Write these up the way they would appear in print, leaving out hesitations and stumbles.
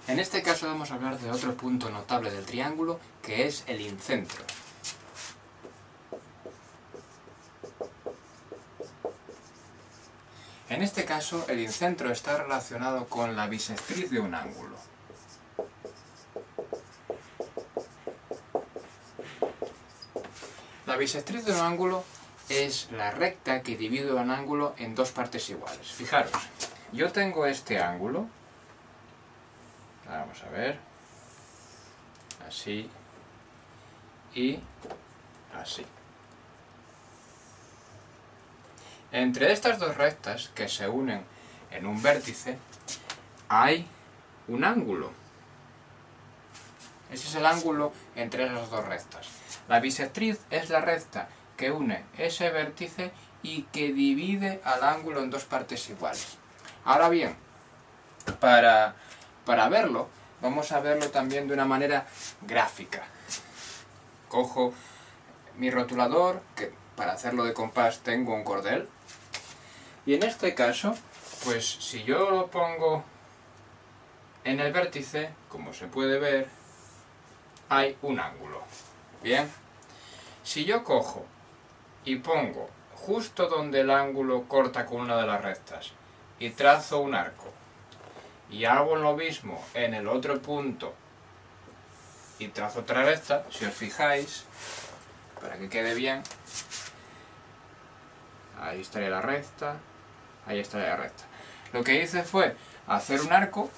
En este caso vamos a hablar de otro punto notable del triángulo, que es el incentro. En este caso, el incentro está relacionado con la bisectriz de un ángulo. La bisectriz de un ángulo es la recta que divide un ángulo en dos partes iguales. Fijaros, yo tengo este ángulo, vamos a ver, así y así. Entre estas dos rectas que se unen en un vértice hay un ángulo. Ese es el ángulo entre esas dos rectas. La bisectriz es la recta que une ese vértice y que divide al ángulo en dos partes iguales. Ahora bien, para verlo, vamos a verlo también de una manera gráfica. Cojo mi rotulador, que para hacerlo de compás tengo un cordel, y en este caso, pues si yo lo pongo en el vértice, como se puede ver, hay un ángulo. Bien, si yo cojo y pongo justo donde el ángulo corta con una de las rectas y trazo un arco y hago lo mismo en el otro punto y trazo otra recta, si os fijáis, para que quede bien, ahí estaría la recta, ahí estaría la recta. Lo que hice fue hacer un arco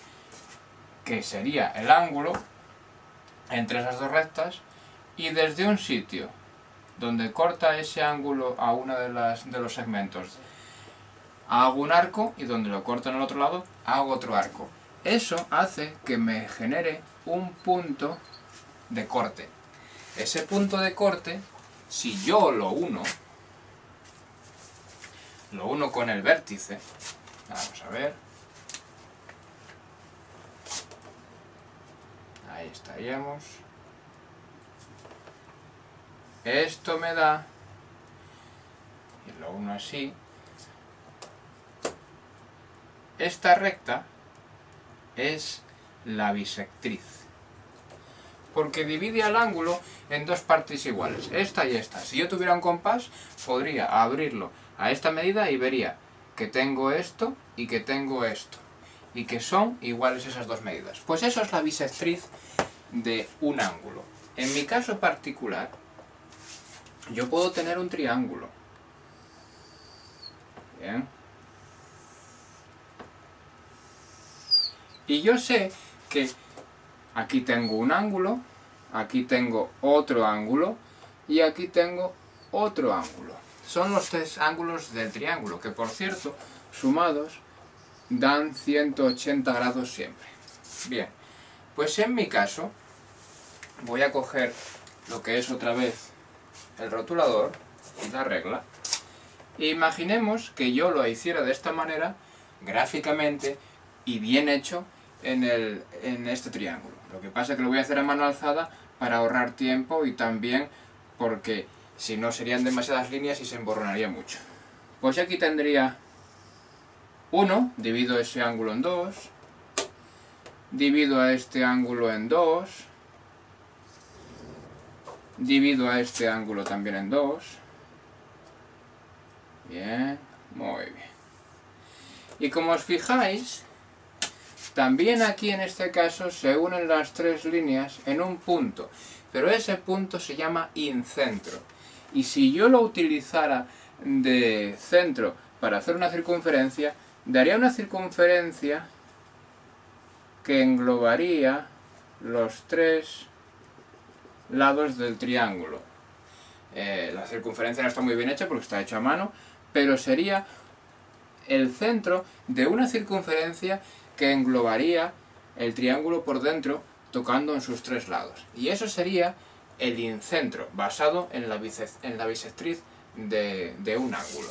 que sería el ángulo entre esas dos rectas, y desde un sitio donde corta ese ángulo a uno de los segmentos hago un arco, y donde lo corto en el otro lado hago otro arco. Eso hace que me genere un punto de corte. Ese punto de corte, si yo lo uno con el vértice, vamos a ver, ahí estaríamos, esto me da, y lo uno así, esta recta es la bisectriz, porque divide al ángulo en dos partes iguales, esta y esta. Si yo tuviera un compás, podría abrirlo a esta medida y vería que tengo esto y que tengo esto, y que son iguales esas dos medidas. Pues eso es la bisectriz de un ángulo. En mi caso particular, yo puedo tener un triángulo. Bien. Y yo sé que aquí tengo un ángulo, aquí tengo otro ángulo y aquí tengo otro ángulo. Son los tres ángulos del triángulo, que por cierto, sumados, dan 180 grados siempre. Bien, pues en mi caso, voy a coger lo que es otra vez el rotulador y la regla. E imaginemos que yo lo hiciera de esta manera, gráficamente y bien hecho, en este triángulo. Lo que pasa es que lo voy a hacer a mano alzada para ahorrar tiempo y también porque si no serían demasiadas líneas y se emborronaría mucho. Pues aquí tendría 1, divido ese ángulo en 2, divido a este ángulo en 2, divido a este ángulo también en 2. Bien, muy bien. Y como os fijáis, también aquí en este caso se unen las tres líneas en un punto, pero ese punto se llama incentro. Y si yo lo utilizara de centro para hacer una circunferencia, daría una circunferencia que englobaría los tres lados del triángulo. La circunferencia no está muy bien hecha porque está hecha a mano, pero sería el centro de una circunferencia que englobaría el triángulo por dentro, tocando en sus tres lados. Y eso sería el incentro, basado en la bisectriz de un ángulo.